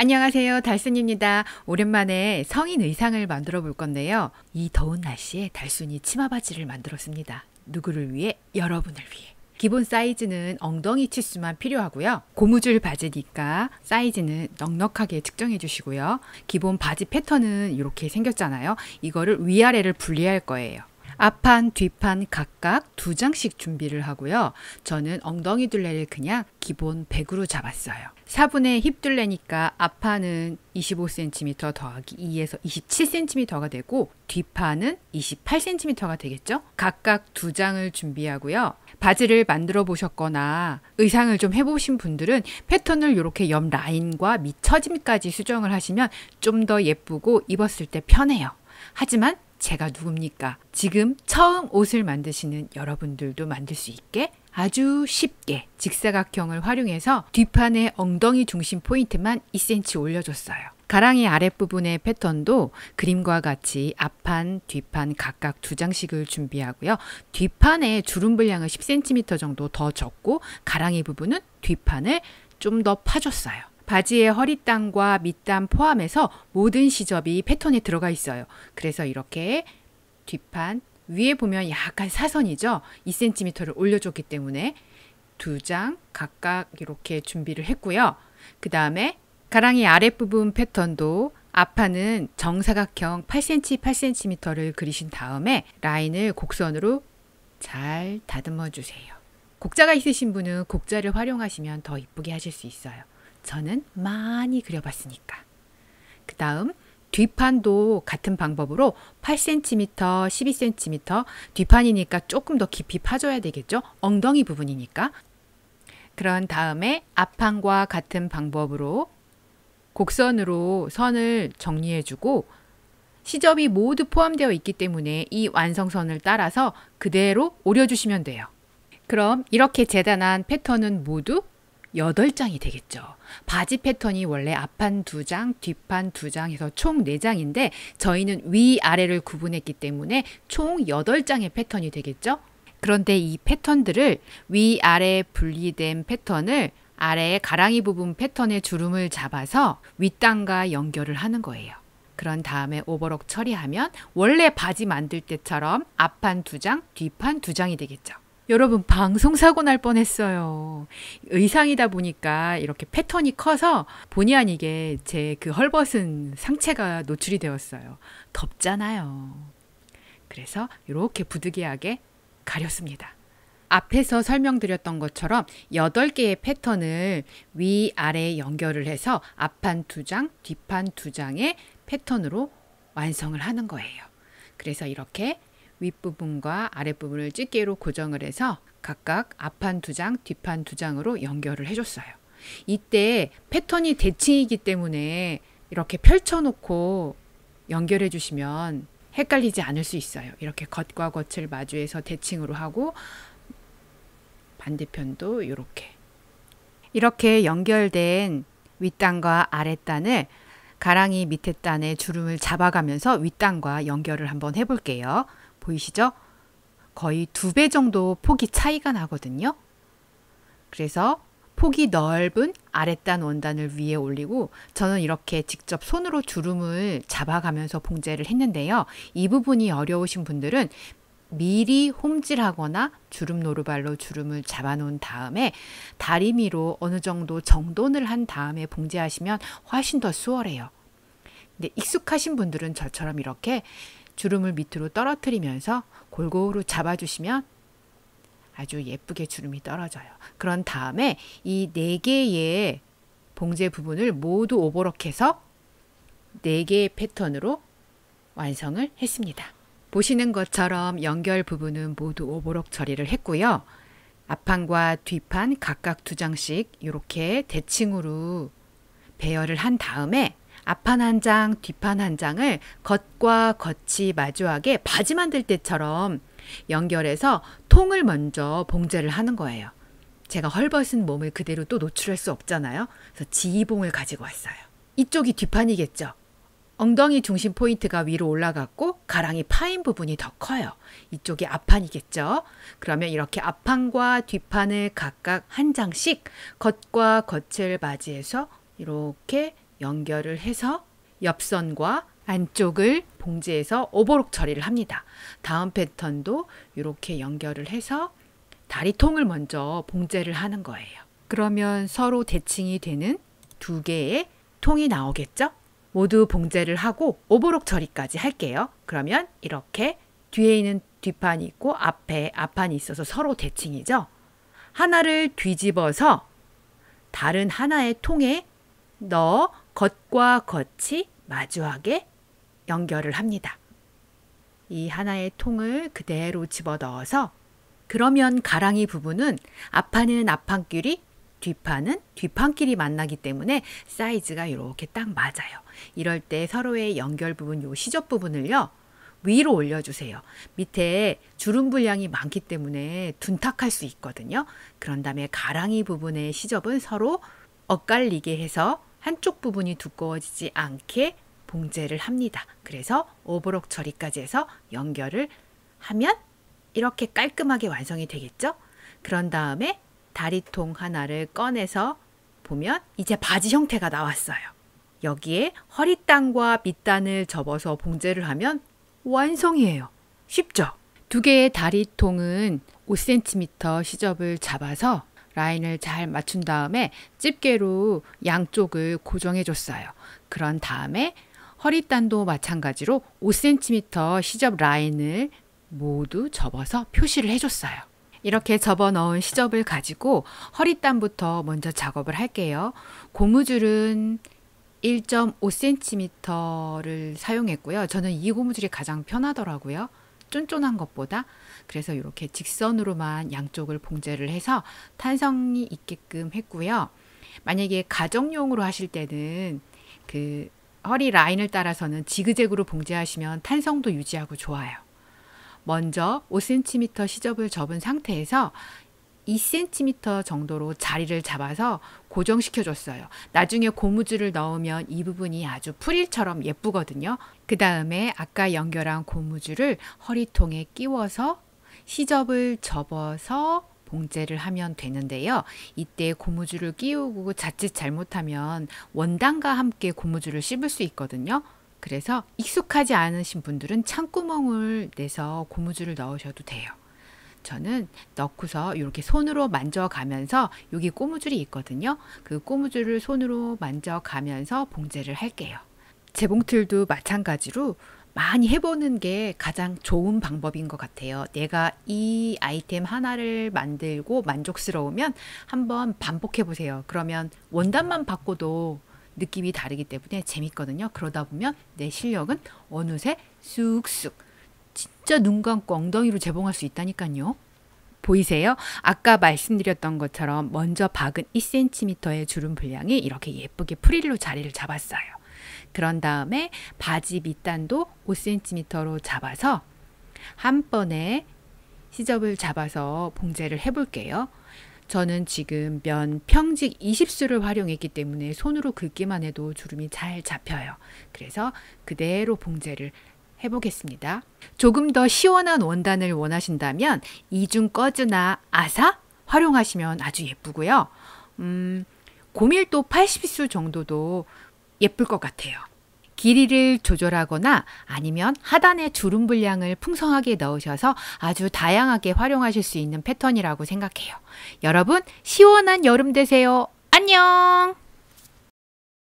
안녕하세요, 달순입니다. 오랜만에 성인 의상을 만들어 볼 건데요. 이 더운 날씨에 달순이 치마 바지를 만들었습니다. 누구를 위해? 여러분을 위해. 기본 사이즈는 엉덩이 치수만 필요하고요. 고무줄 바지니까 사이즈는 넉넉하게 측정해 주시고요. 기본 바지 패턴은 이렇게 생겼잖아요. 이거를 위아래를 분리할 거예요. 앞판, 뒷판 각각 2장씩 준비를 하고요. 저는 엉덩이 둘레를 그냥 기본 100으로 잡았어요. 4분의 힙 둘레니까 앞판은 25cm 더하기 2에서 27cm가 되고 뒷판은 28cm가 되겠죠? 각각 2장을 준비하고요. 바지를 만들어 보셨거나 의상을 좀 해보신 분들은 패턴을 이렇게 옆 라인과 밑 처짐까지 수정을 하시면 좀 더 예쁘고 입었을 때 편해요. 하지만 제가 누굽니까? 지금 처음 옷을 만드시는 여러분들도 만들 수 있게 아주 쉽게 직사각형을 활용해서 뒷판의 엉덩이 중심 포인트만 2cm 올려줬어요. 가랑이 아랫부분의 패턴도 그림과 같이 앞판, 뒷판 각각 2장씩을 준비하고요. 뒷판에 주름 분량을 10cm 정도 더 줬고 가랑이 부분은 뒷판을 좀 더 파줬어요. 바지의 허리단과 밑단 포함해서 모든 시접이 패턴에 들어가 있어요. 그래서 이렇게 뒷판 위에 보면 약간 사선이죠. 2cm를 올려줬기 때문에 2장 각각 이렇게 준비를 했고요. 그 다음에 가랑이 아랫부분 패턴도 앞판은 정사각형 8cm, 8cm를 그리신 다음에 라인을 곡선으로 잘 다듬어 주세요. 곡자가 있으신 분은 곡자를 활용하시면 더 이쁘게 하실 수 있어요. 저는 많이 그려봤으니까. 그 다음 뒷판도 같은 방법으로 8cm, 12cm 뒷판이니까 조금 더 깊이 파줘야 되겠죠? 엉덩이 부분이니까. 그런 다음에 앞판과 같은 방법으로 곡선으로 선을 정리해주고 시접이 모두 포함되어 있기 때문에 이 완성선을 따라서 그대로 오려주시면 돼요. 그럼 이렇게 재단한 패턴은 모두 8장이 되겠죠. 바지 패턴이 원래 앞판 2장, 뒷판 2장 해서 총 4장인데 저희는 위아래를 구분했기 때문에 총 8장의 패턴이 되겠죠. 그런데 이 패턴들을 위아래 분리된 패턴을 아래의 가랑이 부분 패턴의 주름을 잡아서 윗단과 연결을 하는 거예요. 그런 다음에 오버록 처리하면 원래 바지 만들 때처럼 앞판 2장, 뒷판 2장이 되겠죠. 여러분 방송 사고 날 뻔했어요. 의상이다 보니까 이렇게 패턴이 커서 본의 아니게 제 그 헐벗은 상체가 노출이 되었어요. 덥잖아요. 그래서 이렇게 부득이하게 가렸습니다. 앞에서 설명드렸던 것처럼 8개의 패턴을 위아래 연결을 해서 앞판 2장, 뒷판 2장의 패턴으로 완성을 하는 거예요. 그래서 이렇게 윗부분과 아랫부분을 집게로 고정을 해서 각각 앞판 2장, 뒷판 2장으로 연결을 해줬어요. 이때 패턴이 대칭이기 때문에 이렇게 펼쳐놓고 연결해 주시면 헷갈리지 않을 수 있어요. 이렇게 겉과 겉을 마주해서 대칭으로 하고 반대편도 이렇게 연결된 윗단과 아랫단을 가랑이 밑에 단에 주름을 잡아가면서 윗단과 연결을 한번 해볼게요. 보이시죠? 거의 2배 정도 폭이 차이가 나거든요. 그래서 폭이 넓은 아랫단 원단을 위에 올리고 저는 이렇게 직접 손으로 주름을 잡아가면서 봉제를 했는데요. 이 부분이 어려우신 분들은 미리 홈질하거나 주름 노루발로 주름을 잡아 놓은 다음에 다리미로 어느 정도 정돈을 한 다음에 봉제하시면 훨씬 더 수월해요. 근데 익숙하신 분들은 저처럼 이렇게 주름을 밑으로 떨어뜨리면서 골고루 잡아주시면 아주 예쁘게 주름이 떨어져요. 그런 다음에 이 4개의 봉제 부분을 모두 오버록해서 4개의 패턴으로 완성을 했습니다. 보시는 것처럼 연결 부분은 모두 오버록 처리를 했고요. 앞판과 뒷판 각각 2장씩 이렇게 대칭으로 배열을 한 다음에 앞판 1장, 뒷판 1장을 겉과 겉이 마주하게 바지 만들 때처럼 연결해서 통을 먼저 봉제를 하는 거예요. 제가 헐벗은 몸을 그대로 또 노출할 수 없잖아요. 그래서 지봉을 가지고 왔어요. 이쪽이 뒷판이겠죠. 엉덩이 중심 포인트가 위로 올라갔고 가랑이 파인 부분이 더 커요. 이쪽이 앞판이겠죠. 그러면 이렇게 앞판과 뒷판을 각각 1장씩 겉과 겉을 맞이해서 이렇게 연결을 해서 옆선과 안쪽을 봉제해서 오버록 처리를 합니다. 다음 패턴도 이렇게 연결을 해서 다리통을 먼저 봉제를 하는 거예요. 그러면 서로 대칭이 되는 두 개의 통이 나오겠죠? 모두 봉제를 하고 오버록 처리까지 할게요. 그러면 이렇게 뒤에 있는 뒷판이 있고 앞에 앞판이 있어서 서로 대칭이죠. 하나를 뒤집어서 다른 하나의 통에 넣어 겉과 겉이 마주하게 연결을 합니다. 이 하나의 통을 그대로 집어넣어서 그러면 가랑이 부분은 앞판은 앞판끼리 뒷판은 뒷판끼리 만나기 때문에 사이즈가 이렇게 딱 맞아요. 이럴 때 서로의 연결 부분, 요 시접 부분을요 위로 올려주세요. 밑에 주름 분량이 많기 때문에 둔탁할 수 있거든요. 그런 다음에 가랑이 부분의 시접은 서로 엇갈리게 해서 한쪽 부분이 두꺼워지지 않게 봉제를 합니다. 그래서 오버록 처리까지 해서 연결을 하면 이렇게 깔끔하게 완성이 되겠죠? 그런 다음에 다리통 하나를 꺼내서 보면 이제 바지 형태가 나왔어요. 여기에 허리단과 밑단을 접어서 봉제를 하면 완성이에요. 쉽죠? 두 개의 다리통은 5cm 시접을 잡아서 라인을 잘 맞춘 다음에 집게로 양쪽을 고정해 줬어요. 그런 다음에 허리단도 마찬가지로 5cm 시접 라인을 모두 접어서 표시를 해줬어요. 이렇게 접어 넣은 시접을 가지고 허리단부터 먼저 작업을 할게요. 고무줄은 1.5cm를 사용했고요. 저는 이 고무줄이 가장 편하더라고요. 쫀쫀한 것보다. 그래서 이렇게 직선으로만 양쪽을 봉제를 해서 탄성이 있게끔 했고요. 만약에 가정용으로 하실 때는 그 허리 라인을 따라서는 지그재그로 봉제하시면 탄성도 유지하고 좋아요. 먼저 5cm 시접을 접은 상태에서 2cm 정도로 자리를 잡아서 고정시켜 줬어요. 나중에 고무줄을 넣으면 이 부분이 아주 프릴처럼 예쁘거든요. 그 다음에 아까 연결한 고무줄을 허리통에 끼워서 시접을 접어서 봉제를 하면 되는데요. 이때 고무줄을 끼우고 자칫 잘못하면 원단과 함께 고무줄을 씹을 수 있거든요. 그래서 익숙하지 않으신 분들은 창구멍을 내서 고무줄을 넣으셔도 돼요. 저는 넣고서 이렇게 손으로 만져가면서 여기 고무줄이 있거든요. 그 고무줄을 손으로 만져가면서 봉제를 할게요. 재봉틀도 마찬가지로 많이 해보는 게 가장 좋은 방법인 것 같아요. 내가 이 아이템 하나를 만들고 만족스러우면 한번 반복해 보세요. 그러면 원단만 바꿔도 느낌이 다르기 때문에 재밌거든요. 그러다 보면 내 실력은 어느새 쑥쑥 진짜 눈 감고 엉덩이로 재봉할 수 있다니까요. 보이세요? 아까 말씀드렸던 것처럼 먼저 박은 2cm의 주름 분량이 이렇게 예쁘게 프릴로 자리를 잡았어요. 그런 다음에 바지 밑단도 5cm로 잡아서 한 번에 시접을 잡아서 봉제를 해볼게요. 저는 지금 면 평직 20수를 활용했기 때문에 손으로 긁기만 해도 주름이 잘 잡혀요. 그래서 그대로 봉제를 해보겠습니다. 조금 더 시원한 원단을 원하신다면 이중 꺼즈나 아사 활용하시면 아주 예쁘고요. 고밀도 80수 정도도 예쁠 것 같아요. 길이를 조절하거나 아니면 하단에 주름 분량을 풍성하게 넣으셔서 아주 다양하게 활용하실 수 있는 패턴이라고 생각해요. 여러분, 시원한 여름 되세요. 안녕!